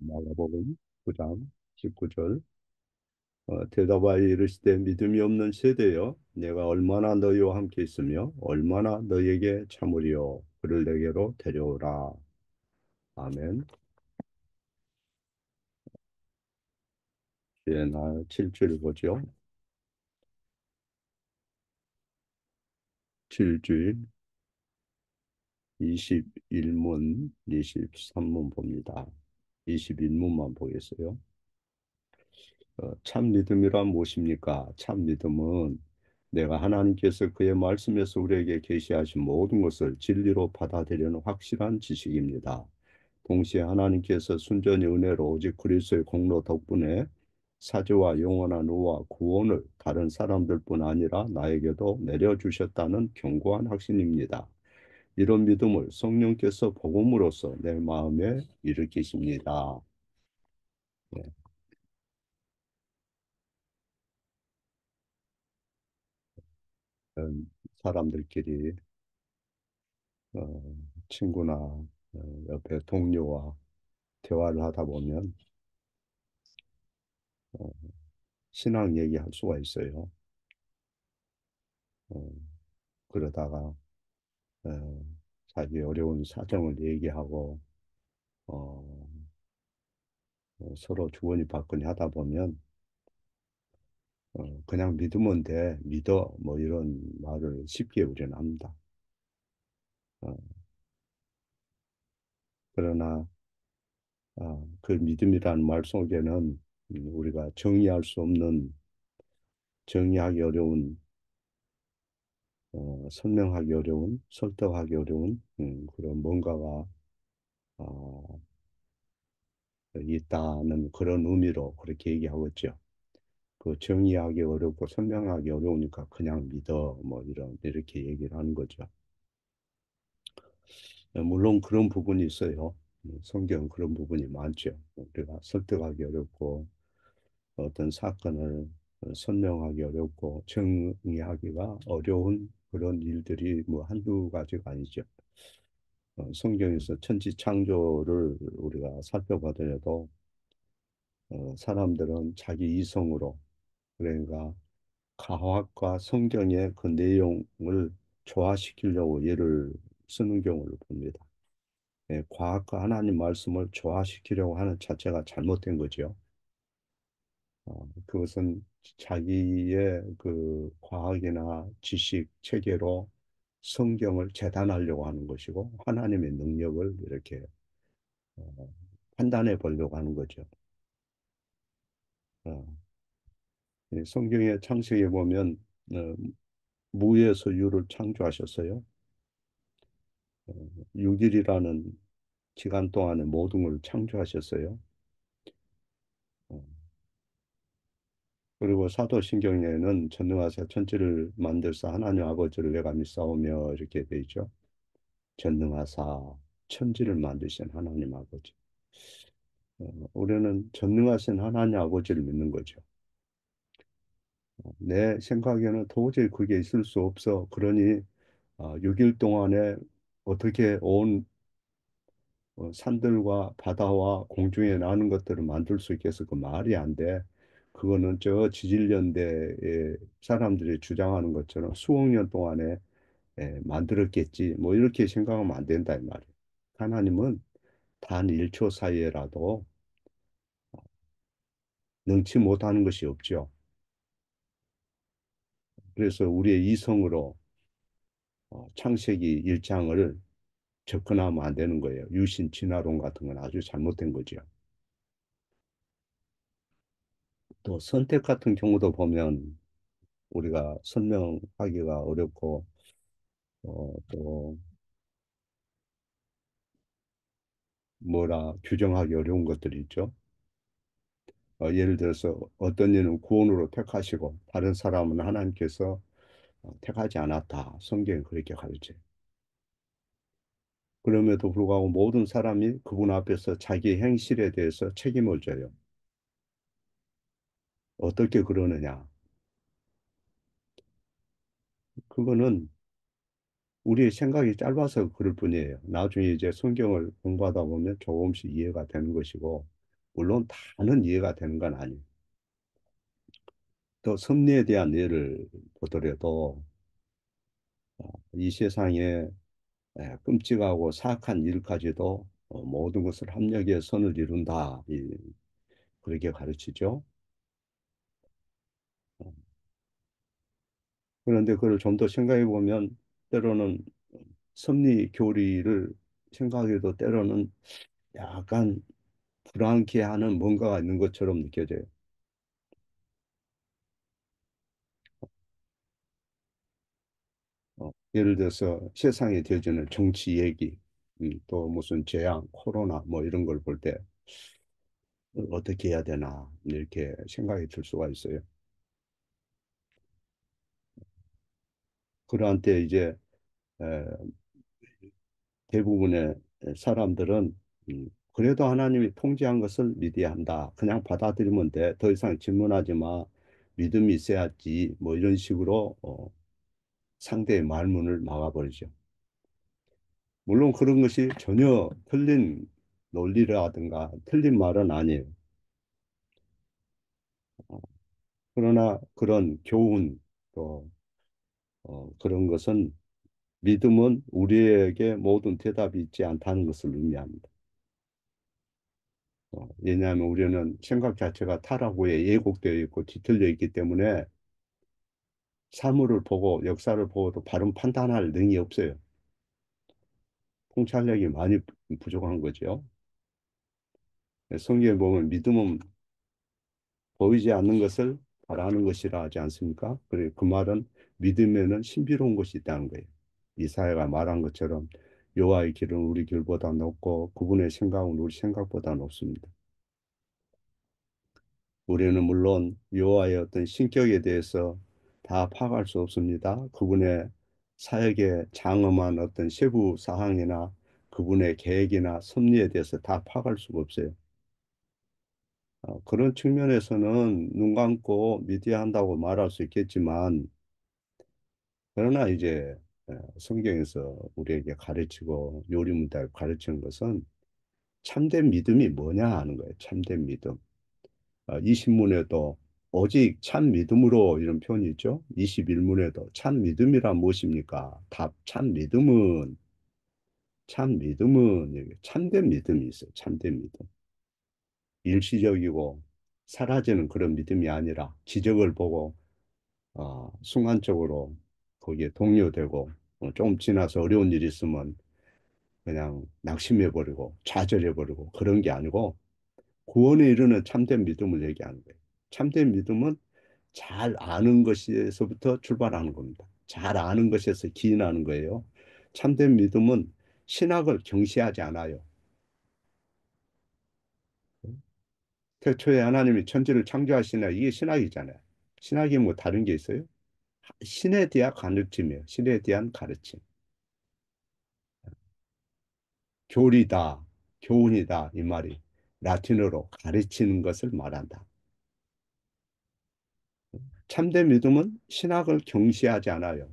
마가복음 9장 19절. 대답하여 이르시되 믿음이 없는 세대여 내가 얼마나 너희와 함께 있으며 얼마나 너희에게 참으리요 그를 내게로 데려오라. 아멘. 예, 나 7절 보죠. 7절 21문 23문 봅니다. 21문만 보겠어요. 참 믿음이란 무엇입니까? 참 믿음은 내가 하나님께서 그의 말씀에서 우리에게 계시하신 모든 것을 진리로 받아들이는 확실한 지식입니다. 동시에 하나님께서 순전히 은혜로 오직 그리스도의 공로 덕분에 사죄와 영원한 의와 구원을 다른 사람들뿐 아니라 나에게도 내려주셨다는 견고한 확신입니다. 이런 믿음을 성령께서 복음으로써 내 마음에 일으키십니다. 네, 사람들끼리 친구나 옆에 동료와 대화를 하다 보면 어, 신앙 얘기할 수가 있어요. 어, 그러다가 어, 자기 어려운 사정을 얘기하고 어, 서로 주거니 받거니 하다 보면 그냥 믿으면 돼, 믿어, 뭐 이런 말을 쉽게 우리는 합니다. 어, 그러나 그 믿음이라는 말 속에는 우리가 정의할 수 없는, 정의하기 어려운, 설명하기 어려운, 설득하기 어려운 그런 뭔가가 어, 있다는 그런 의미로 그렇게 얘기하고 있죠. 그 정의하기 어렵고 설명하기 어려우니까 그냥 믿어 뭐 이런 이렇게 얘기를 하는 거죠. 물론 그런 부분이 있어요. 성경은 그런 부분이 많죠. 우리가 설득하기 어렵고 어떤 사건을 설명하기 어렵고 정의하기가 어려운 그런 일들이 뭐 한두 가지가 아니죠. 성경에서 천지 창조를 우리가 살펴보더라도 사람들은 자기 이성으로 그러니까 과학과 성경의 그 내용을 조화시키려고 예를 쓰는 경우를 봅니다. 과학과 하나님 말씀을 조화시키려고 하는 자체가 잘못된 거죠. 그것은 자기의 그 과학이나 지식 체계로 성경을 재단하려고 하는 것이고 하나님의 능력을 이렇게 어, 판단해 보려고 하는 거죠. 어, 성경의 창세기에 보면 어, 무에서 유를 창조하셨어요. 6일이라는 기간 동안에 모든 걸 창조하셨어요. 어, 그리고 사도신경에는 전능하사 천지를 만들사 하나님 아버지를 내가 믿사오며 이렇게 돼 있죠. 전능하사 천지를 만드신 하나님 아버지. 우리는 전능하신 하나님 아버지를 믿는 거죠. 내 생각에는 도저히 그게 있을 수 없어. 그러니 6일 동안에 어떻게 온 산들과 바다와 공중에 나는 것들을 만들 수 있겠어? 그 말이 안 돼. 그거는 저 지질년대의 사람들이 주장하는 것처럼 수억 년 동안에 만들었겠지. 뭐 이렇게 생각하면 안 된다 이 말이에요. 하나님은 단 1초 사이에라도 능치 못하는 것이 없죠. 그래서 우리의 이성으로 창세기 1장을 접근하면 안 되는 거예요. 유신 진화론 같은 건 아주 잘못된 거죠. 또 선택 같은 경우도 보면 우리가 설명하기가 어렵고 또 뭐라 규정하기 어려운 것들이 있죠. 예를 들어서 어떤 이는 구원으로 택하시고 다른 사람은 하나님께서 택하지 않았다. 성경이 그렇게 가르쳐요. 그럼에도 불구하고 모든 사람이 그분 앞에서 자기의 행실에 대해서 책임을 져요. 어떻게 그러느냐? 그거는 우리의 생각이 짧아서 그럴 뿐이에요. 나중에 이제 성경을 공부하다 보면 조금씩 이해가 되는 것이고, 물론 다는 이해가 되는 건 아니에요. 또 섭리에 대한 예를 보더라도 이 세상에 끔찍하고 사악한 일까지도 모든 것을 합력의 선을 이룬다. 그렇게 가르치죠. 어, 그런데 그걸 좀 더 생각해 보면 때로는 섭리 교리를 생각해도 때로는 약간 불안케 하는 뭔가가 있는 것처럼 느껴져요. 예를 들어서 세상에 되어지는 정치 얘기, 또 무슨 재앙, 코로나 뭐 이런 걸 볼 때 어떻게 해야 되나 이렇게 생각이 들 수가 있어요. 그러한 때 이제 에, 대부분의 사람들은 그래도 하나님이 통제한 것을 믿어야 한다. 그냥 받아들이면 돼. 더 이상 질문하지 마. 믿음이 있어야지. 뭐 이런 식으로 상대의 말문을 막아버리죠. 물론 그런 것이 전혀 틀린 논리라든가 틀린 말은 아니에요. 어, 그러나 그런 교훈 또 그런 것은 믿음은 우리에게 모든 대답이 있지 않다는 것을 의미합니다. 왜냐하면 우리는 생각 자체가 타락후에 예곡되어 있고 뒤틀려 있기 때문에 사물을 보고 역사를 보고도 바른 판단할 능이 없어요. 통찰력이 많이 부족한 거죠. 성경에 보면 믿음은 보이지 않는 것을 바라는 것이라 하지 않습니까? 그래, 그 말은 믿음에는 신비로운 것이 있다는 거예요. 이사야가 말한 것처럼 여호와의 길은 우리 길보다 높고 그분의 생각은 우리 생각보다 높습니다. 우리는 물론 여호와의 어떤 신격에 대해서 다 파악할 수 없습니다. 그분의 사역의 장엄한 어떤 세부 사항이나 그분의 계획이나 섭리에 대해서 다 파악할 수가 없어요. 그런 측면에서는 눈 감고 믿어야 한다고 말할 수 있겠지만, 그러나 이제 성경에서 우리에게 가르치고 요리문답 가르치는 것은 참된 믿음이 뭐냐 하는 거예요. 참된 믿음. 이 신문에도 오직 참 믿음으로 이런 표현이 있죠. 21문에도 참 믿음이란 무엇입니까? 답, 참 믿음은 이게 참된 믿음이 있어요. 참된 믿음. 일시적이고 사라지는 그런 믿음이 아니라 기적을 보고 순간적으로 거기에 동요되고 좀 지나서 어려운 일이 있으면 그냥 낙심해버리고 좌절해버리고 그런 게 아니고 구원에 이르는 참된 믿음을 얘기하는 거예요. 참된 믿음은 잘 아는 것에서부터 출발하는 겁니다. 잘 아는 것에서 기인하는 거예요. 참된 믿음은 신학을 경시하지 않아요. 태초에 하나님이 천지를 창조하시나 이게 신학이잖아요. 신학이 뭐 다른 게 있어요? 신에 대한 가르침이에요. 신에 대한 가르침. 교리다, 교훈이다 이 말이 라틴어로 가르치는 것을 말한다. 참된 믿음은 신학을 경시하지 않아요.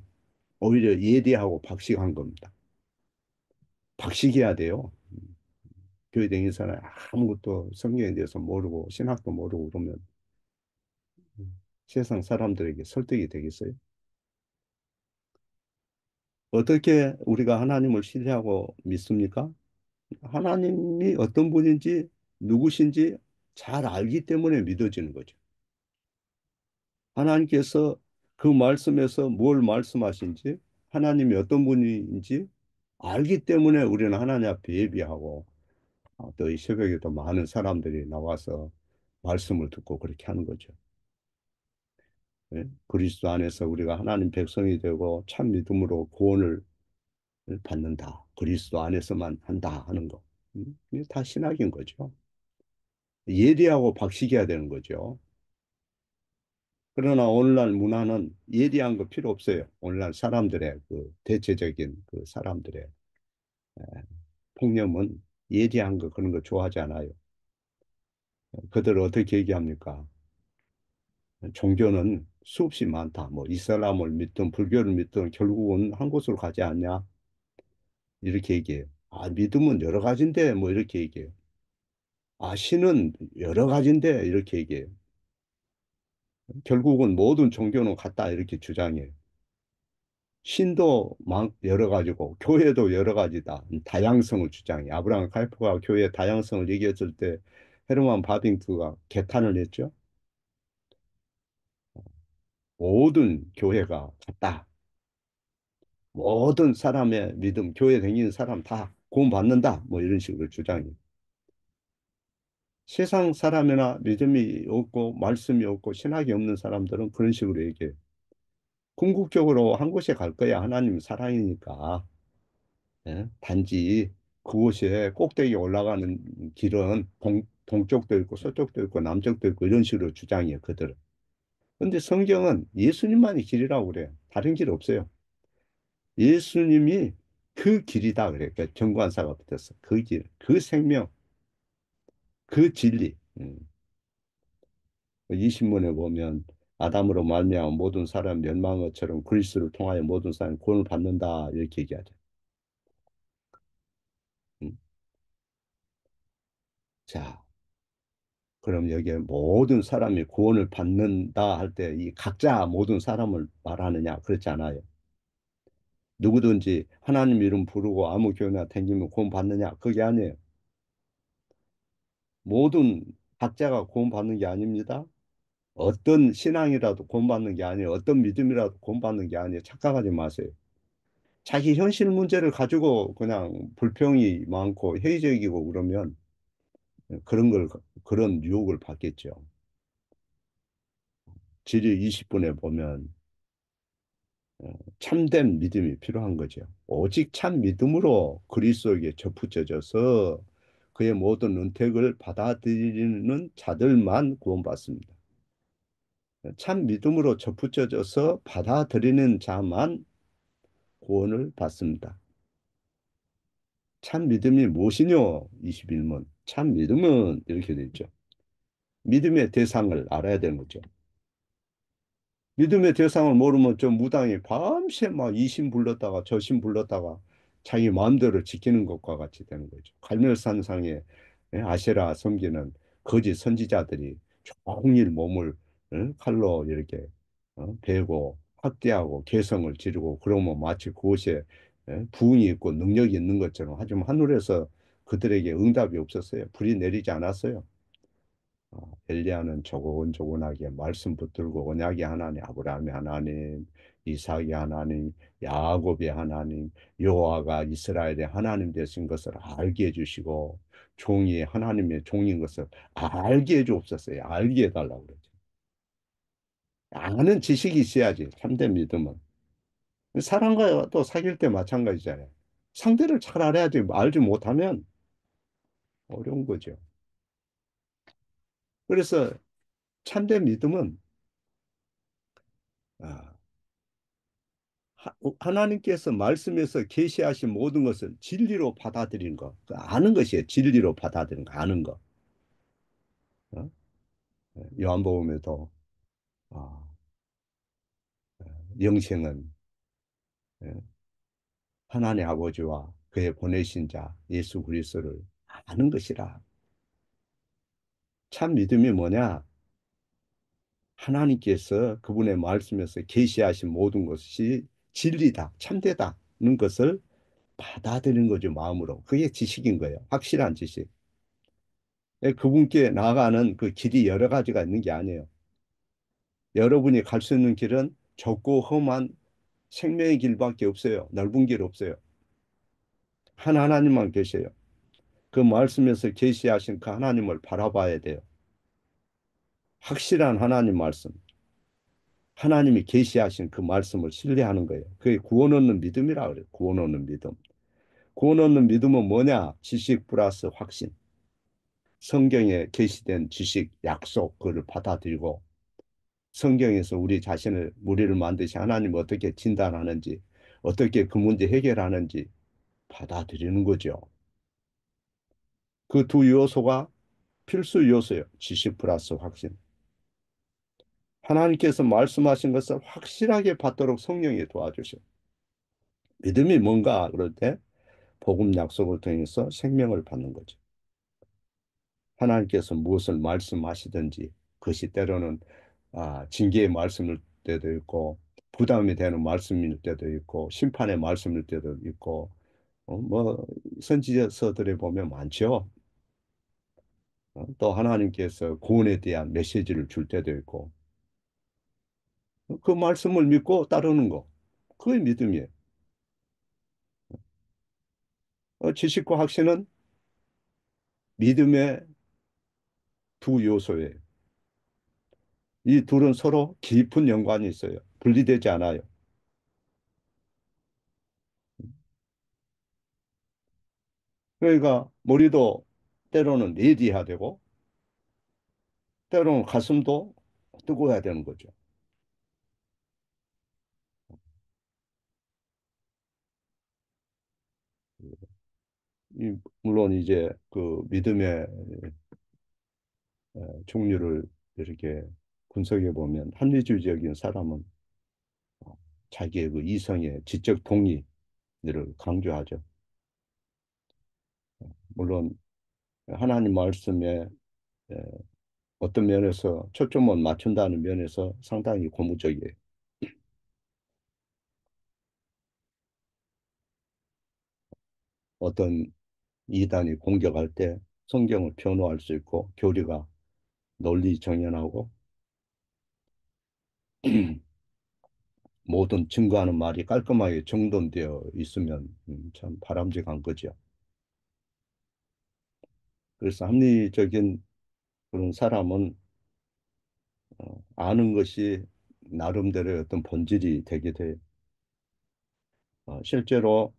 오히려 예리하고 박식한 겁니다. 박식해야 돼요. 교회 다니는 사람 아무것도 성경에 대해서 모르고 신학도 모르고 그러면 세상 사람들에게 설득이 되겠어요? 어떻게 우리가 하나님을 신뢰하고 믿습니까? 하나님이 어떤 분인지 누구신지 잘 알기 때문에 믿어지는 거죠. 하나님께서 그 말씀에서 뭘 말씀하신지 하나님이 어떤 분인지 알기 때문에 우리는 하나님 앞에 예비하고 또 이 새벽에도 많은 사람들이 나와서 말씀을 듣고 그렇게 하는 거죠. 예? 그리스도 안에서 우리가 하나님 백성이 되고 참 믿음으로 구원을 받는다. 그리스도 안에서만 한다 하는 거. 이게 다 신학인 거죠. 예리하고 박식해야 되는 거죠. 그러나 오늘날 문화는 예리한 거 필요 없어요. 오늘날 사람들의 그 대체적인 그 사람들의 폭념은 예리한 거 그런 거 좋아하지 않아요. 그들을 어떻게 얘기합니까? 종교는 수없이 많다. 뭐 이슬람을 믿든 불교를 믿든 결국은 한 곳으로 가지 않냐? 이렇게 얘기해요. 믿음은 여러 가지인데 뭐 이렇게 얘기해요. 신은 여러 가지인데 이렇게 얘기해요. 결국은 모든 종교는 같다 이렇게 주장해요. 신도 여러 가지고 교회도 여러 가지다. 다양성을 주장해. 아브라함 카이퍼가 교회 다양성을 얘기했을 때 헤르만 바빙크가 개탄을 했죠. 모든 교회가 같다. 모든 사람의 믿음, 교회 다니는 사람 다 구원받는다. 뭐 이런 식으로 주장해. 세상 사람이나 믿음이 없고 말씀이 없고 신학이 없는 사람들은 그런 식으로 얘기해. 궁극적으로 한 곳에 갈 거야. 하나님 사랑이니까. 예? 단지 그곳에 꼭대기에 올라가는 길은 동쪽도 있고 서쪽도 있고 남쪽도 있고 이런 식으로 주장해요. 그들은. 근데 성경은 예수님만이 길이라고 그래요. 다른 길 없어요. 예수님이 그 길이다 그래. 그 정관사가 붙었어. 그 길, 그 생명, 그 진리. 20문에 보면 아담으로 말미암아 모든 사람 멸망한 것처럼 그리스도를 통하여 모든 사람이 구원을 받는다 이렇게 얘기하죠. 음. 자, 그럼 여기에 모든 사람이 구원을 받는다 할 때 이 각자 모든 사람을 말하느냐? 그렇지 않아요. 누구든지 하나님 이름 부르고 아무 교회나 다니면 구원 받느냐? 그게 아니에요. 모든 각자가 구원 받는 게 아닙니다. 어떤 신앙이라도 구원 받는 게 아니에요. 어떤 믿음이라도 구원 받는 게 아니에요. 착각하지 마세요. 자기 현실 문제를 가지고 그냥 불평이 많고 회의적이고 그러면 그런 유혹을 받겠죠. 지리 20분에 보면 참된 믿음이 필요한 거죠. 오직 참 믿음으로 그리스도에게 접붙여져서 그의 모든 은택을 받아들이는 자들만 구원받습니다. 참 믿음으로 접붙여져서 받아들이는 자만 구원을 받습니다. 참 믿음이 무엇이뇨? 21문. 참 믿음은 이렇게 되어 있죠. 믿음의 대상을 알아야 되는 거죠. 믿음의 대상을 모르면 저 무당이 밤새 막 이신 불렀다가 저신 불렀다가 자기 마음대로 지키는 것과 같이 되는 거죠. 갈멜산상에 아세라 섬기는 거짓 선지자들이 종일 몸을 칼로 이렇게 베고 학대하고 개성을 지르고 그러면 마치 그곳에 부흥이 있고 능력이 있는 것처럼 하지만 하늘에서 그들에게 응답이 없었어요. 불이 내리지 않았어요. 엘리야는 조곤조곤하게 말씀 붙들고 언약의 하나님, 아브라함의 하나님, 이삭의 하나님, 야곱의 하나님, 여호와가 이스라엘의 하나님 되신 것을 알게 해주시고 종이 하나님의 종인 것을 알게 해주옵소서. 알게 해달라고 그러죠. 아는 지식이 있어야지 참된 믿음은. 사람과 또 사귈 때 마찬가지잖아요. 상대를 잘 알아야지 알지 못하면 어려운 거죠. 그래서 참된 믿음은 아, 하나님께서 말씀에서 계시하신 모든 것을 진리로 받아들이는 것, 그 아는 것이에요. 진리로 받아들이는 거, 아는 거. 어? 요한복음에도 아, 영생은 예, 하나님 아버지와 그의 보내신 자 예수 그리스도를 아는 것이라. 참 믿음이 뭐냐? 하나님께서 그분의 말씀에서 계시하신 모든 것이 진리다, 참되다는 것을 받아들이는 거죠, 마음으로. 그게 지식인 거예요. 확실한 지식. 그분께 나아가는 그 길이 여러 가지가 있는 게 아니에요. 여러분이 갈 수 있는 길은 좁고 험한 생명의 길밖에 없어요. 넓은 길 없어요. 한 하나님만 계셔요. 그 말씀에서 계시하신 그 하나님을 바라봐야 돼요. 확실한 하나님 말씀. 하나님이 계시하신 그 말씀을 신뢰하는 거예요. 그게 구원 얻는 믿음이라 그래요. 구원 얻는 믿음. 구원 얻는 믿음은 뭐냐? 지식 플러스 확신. 성경에 계시된 지식, 약속, 그를 받아들이고 성경에서 우리 자신을 우리를 만드신 하나님 어떻게 진단하는지 어떻게 그 문제 해결하는지 받아들이는 거죠. 그 두 요소가 필수 요소예요. 지식 플러스 확신. 하나님께서 말씀하신 것을 확실하게 받도록 성령이 도와주셔. 믿음이 뭔가 그럴 때 복음 약속을 통해서 생명을 받는 거죠. 하나님께서 무엇을 말씀하시든지 그것이 때로는 징계의 말씀일 때도 있고 부담이 되는 말씀일 때도 있고 심판의 말씀일 때도 있고 뭐 선지서들에 보면 많죠. 또 하나님께서 구원에 대한 메시지를 줄 때도 있고 그 말씀을 믿고 따르는 거 그게 믿음이에요. 지식과 확신은 믿음의 두 요소예요. 이 둘은 서로 깊은 연관이 있어요. 분리되지 않아요. 그러니까 머리도 때로는 레디해야 되고 때로는 가슴도 뜨거워야 되는 거죠. 물론 이제 그 믿음의 종류를 이렇게 분석해 보면 합리주의적인 사람은 자기의 그 이성의 지적 동의를 강조하죠. 물론 하나님 말씀에 에, 어떤 면에서 초점을 맞춘다는 면에서 상당히 고무적이에요. 어떤 이단이 공격할 때 성경을 변호할 수 있고 교리가 널리 정연하고 모든 증거하는 말이 깔끔하게 정돈되어 있으면 참 바람직한 거죠. 그래서 합리적인 그런 사람은 아는 것이 나름대로의 어떤 본질이 되게 돼요. 실제로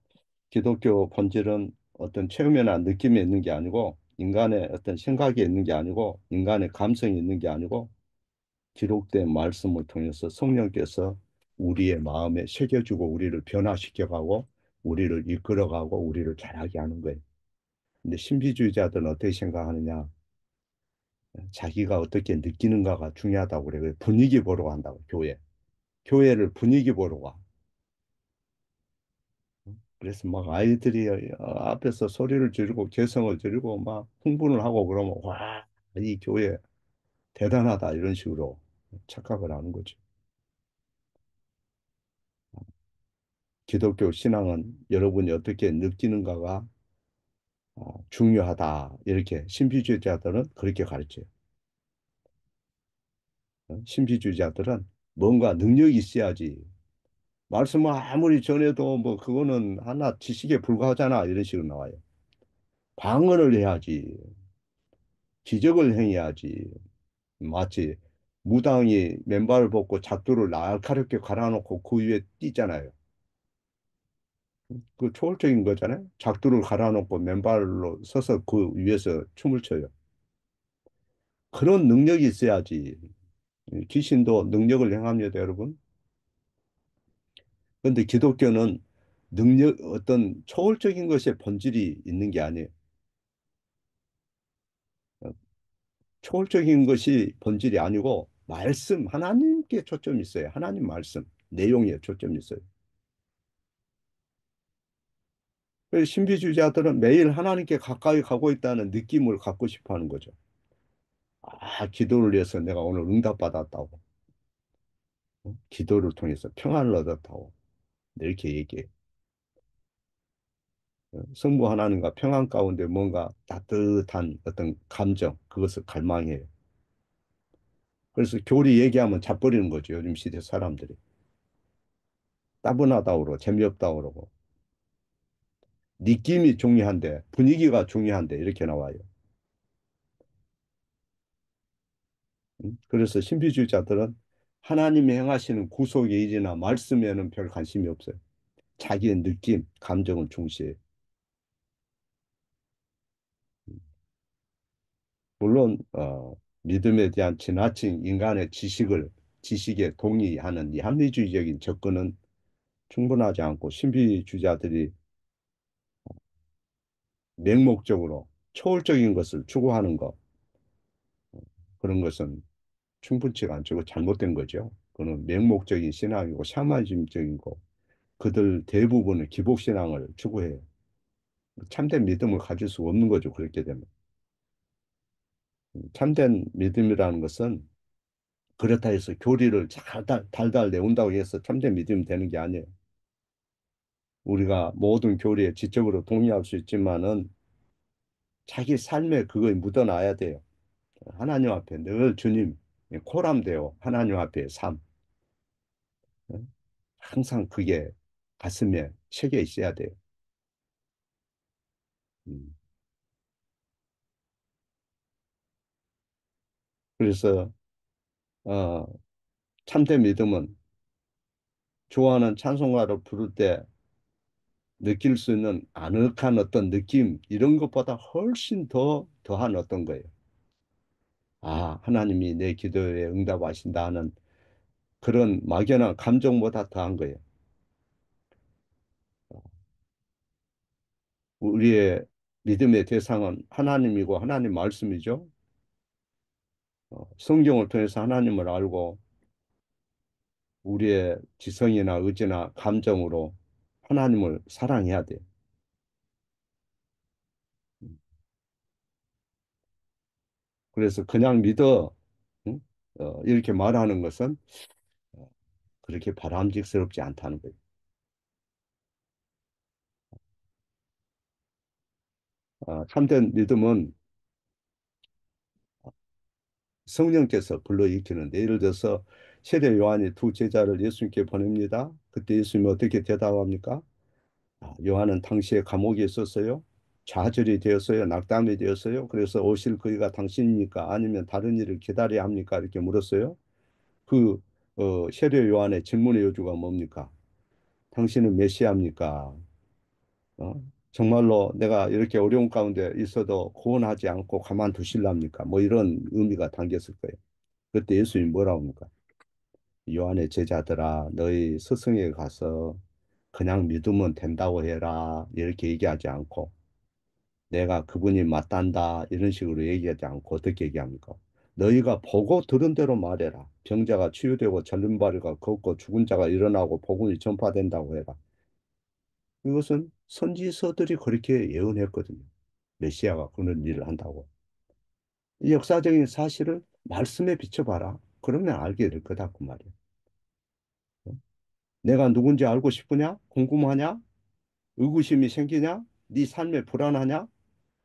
기독교 본질은 어떤 체험이나 느낌에 있는 게 아니고 인간의 어떤 생각에 있는 게 아니고 인간의 감성이 있는 게 아니고 기록된 말씀을 통해서 성령께서 우리의 마음에 새겨주고 우리를 변화시켜가고 우리를 이끌어가고 우리를 자라게 하는 거예요. 근데 신비주의자들은 어떻게 생각하느냐? 자기가 어떻게 느끼는가가 중요하다고 그래요. 분위기 보러 간다고, 교회. 교회를 분위기 보러 가. 그래서 막 아이들이 앞에서 소리를 지르고 개성을 지르고 막 흥분을 하고 그러면 와, 이 교회 대단하다 이런 식으로 착각을 하는 거죠. 기독교 신앙은 여러분이 어떻게 느끼는가가 중요하다. 이렇게 신비주의자들은 그렇게 가르쳐요. 신비주의자들은 뭔가 능력이 있어야지. 말씀을 아무리 전해도 뭐 그거는 하나 지식에 불과하잖아. 이런 식으로 나와요. 방언을 해야지. 기적을 행해야지. 마치 무당이 맨발을 벗고 잣도를 날카롭게 갈아놓고 그 위에 뛰잖아요. 그 초월적인 거잖아요. 작두를 갈아놓고 맨발로 서서 그 위에서 춤을 춰요. 그런 능력이 있어야지. 귀신도 능력을 행합니다, 여러분. 그런데 기독교는 어떤 초월적인 것에 본질이 있는 게 아니에요. 초월적인 것이 본질이 아니고 말씀, 하나님께 초점이 있어요. 하나님 말씀, 내용에 초점이 있어요. 그래서 신비주의자들은 매일 하나님께 가까이 가고 있다는 느낌을 갖고 싶어 하는 거죠. 기도를 해서 내가 오늘 응답받았다고. 기도를 통해서 평안을 얻었다고. 이렇게 얘기해. 성부 하나님과 평안 가운데 뭔가 따뜻한 어떤 감정, 그것을 갈망해요. 그래서 교리 얘기하면 자버리는 거죠. 요즘 시대 사람들이. 따분하다고 그러고, 재미없다고 그러고. 느낌이 중요한데, 분위기가 중요한데, 이렇게 나와요. 그래서 신비주의자들은 하나님이 행하시는 구속의 일이나 말씀에는 별 관심이 없어요. 자기의 느낌, 감정을 중시해요. 물론 믿음에 대한 지나친 인간의 지식에 동의하는 이 합리주의적인 접근은 충분하지 않고 신비주의자들이 맹목적으로 초월적인 것을 추구하는 것 그런 것은 충분치가 않고 잘못된 거죠. 그는 맹목적인 신앙이고 샤머니즘적인 거 그들 대부분은 기복신앙을 추구해요. 참된 믿음을 가질 수 없는 거죠. 그렇게 되면. 참된 믿음이라는 것은 그렇다 해서 교리를 잘 달달 내온다고 해서 참된 믿음이 되는 게 아니에요. 우리가 모든 교리에 지적으로 동의할 수 있지만은 자기 삶에 그거에 묻어놔야 돼요. 하나님 앞에 늘 주님 코람되어 하나님 앞에 삶. 항상 그게 가슴에 새겨 있어야 돼요. 음. 그래서 어, 참된 믿음은 좋아하는 찬송가를 부를 때 느낄 수 있는 아늑한 어떤 느낌 이런 것보다 훨씬 더한 어떤 거예요. 아, 하나님이 내 기도에 응답하신다 하는 그런 막연한 감정보다 더한 거예요. 우리의 믿음의 대상은 하나님이고 하나님 말씀이죠. 성경을 통해서 하나님을 알고 우리의 지성이나 의지나 감정으로 하나님을 사랑해야 돼요. 그래서 그냥 믿어 응? 이렇게 말하는 것은 어, 그렇게 바람직스럽지 않다는 거예요. 참된 믿음은 성령께서 불러일으키는데 예를 들어서 세례 요한이 두 제자를 예수님께 보냅니다. 그때 예수님이 어떻게 대답합니까? 요한은 당시에 감옥에 있었어요. 좌절이 되었어요. 낙담이 되었어요. 그래서 오실 그이가 당신입니까? 아니면 다른 일을 기다려야 합니까? 이렇게 물었어요. 그 세례 요한의 질문의 요주가 뭡니까? 당신은 메시아입니까? 정말로 내가 이렇게 어려운 가운데 있어도 구원하지 않고 가만두실랍니까? 뭐 이런 의미가 담겼을 거예요. 그때 예수님이 뭐라고 합니까? 요한의 제자들아, 너희 스승에 가서 그냥 믿으면 된다고 해라. 이렇게 얘기하지 않고 내가 그분이 맞단다. 이런 식으로 얘기하지 않고 어떻게 얘기합니까? 너희가 보고 들은 대로 말해라. 병자가 치유되고 절름발이가 걷고 죽은 자가 일어나고 복음이 전파된다고 해라. 이것은 선지서들이 그렇게 예언했거든요. 메시아가 그런 일을 한다고. 이 역사적인 사실을 말씀에 비춰봐라. 그러면 알게 될 거다 그 말이에요. 내가 누군지 알고 싶으냐? 궁금하냐? 의구심이 생기냐? 네 삶에 불안하냐?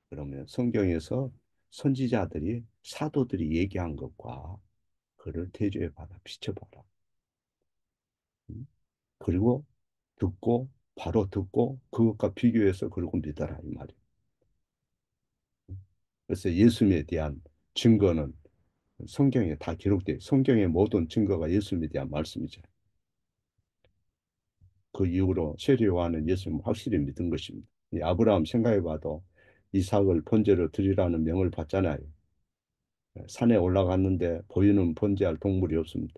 그러면 성경에서 선지자들이 사도들이 얘기한 것과 그를 대조해봐라. 비춰봐라. 음? 그리고 듣고 바로 듣고 그것과 비교해서 그리고 믿어라 이 말이에요. 그래서 예수님에 대한 증거는 성경에 다 기록돼요. 성경의 모든 증거가 예수님에 대한 말씀이죠. 그 이후로 세례 요한은 예수님을 확실히 믿은 것입니다. 이 아브라함 생각해봐도 이삭을 번제로 드리라는 명을 받잖아요. 산에 올라갔는데 보이는 번제할 동물이 없습니다.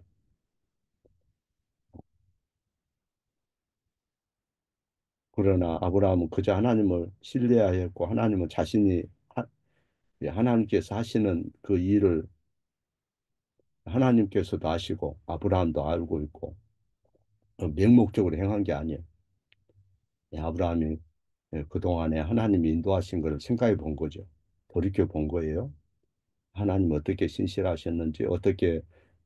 그러나 아브라함은 그저 하나님을 신뢰하였고 하나님은 자신이 하나님께서 하시는 그 일을 하나님께서도 아시고 아브라함도 알고 있고 맹목적으로 행한 게 아니에요. 아브라함이 그동안에 하나님이 인도하신 것을 생각해 본 거죠. 돌이켜 본 거예요. 하나님 어떻게 신실하셨는지, 어떻게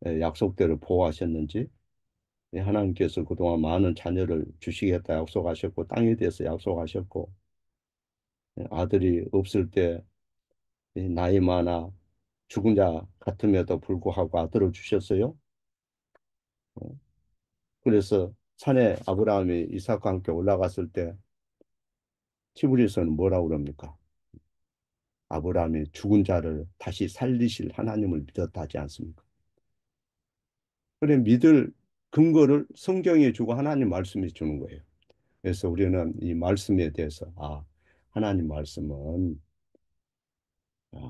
약속대로 보호하셨는지, 하나님께서 그동안 많은 자녀를 주시겠다 약속하셨고, 땅에 대해서 약속하셨고, 아들이 없을 때 나이 많아 죽은 자 같음에도 불구하고 아들을 주셨어요. 어, 그래서 산에 아브라함이 이삭과 함께 올라갔을 때 티브리에서는 뭐라고 그럽니까? 아브라함이 죽은 자를 다시 살리실 하나님을 믿었다 하지 않습니까? 그래 믿을 근거를 성경에 주고 하나님 말씀이 주는 거예요. 그래서 우리는 이 말씀에 대해서 하나님 말씀은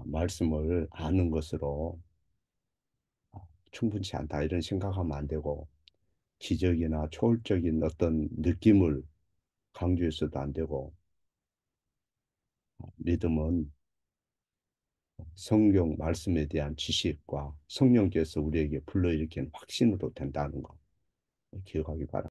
말씀을 아는 것으로 충분치 않다 이런 생각하면 안 되고 기적이나 초월적인 어떤 느낌을 강조해서도 안 되고 믿음은 성경 말씀에 대한 지식과 성령께서 우리에게 불러일으키는 확신으로 된다는 거 기억하기 바랍니다.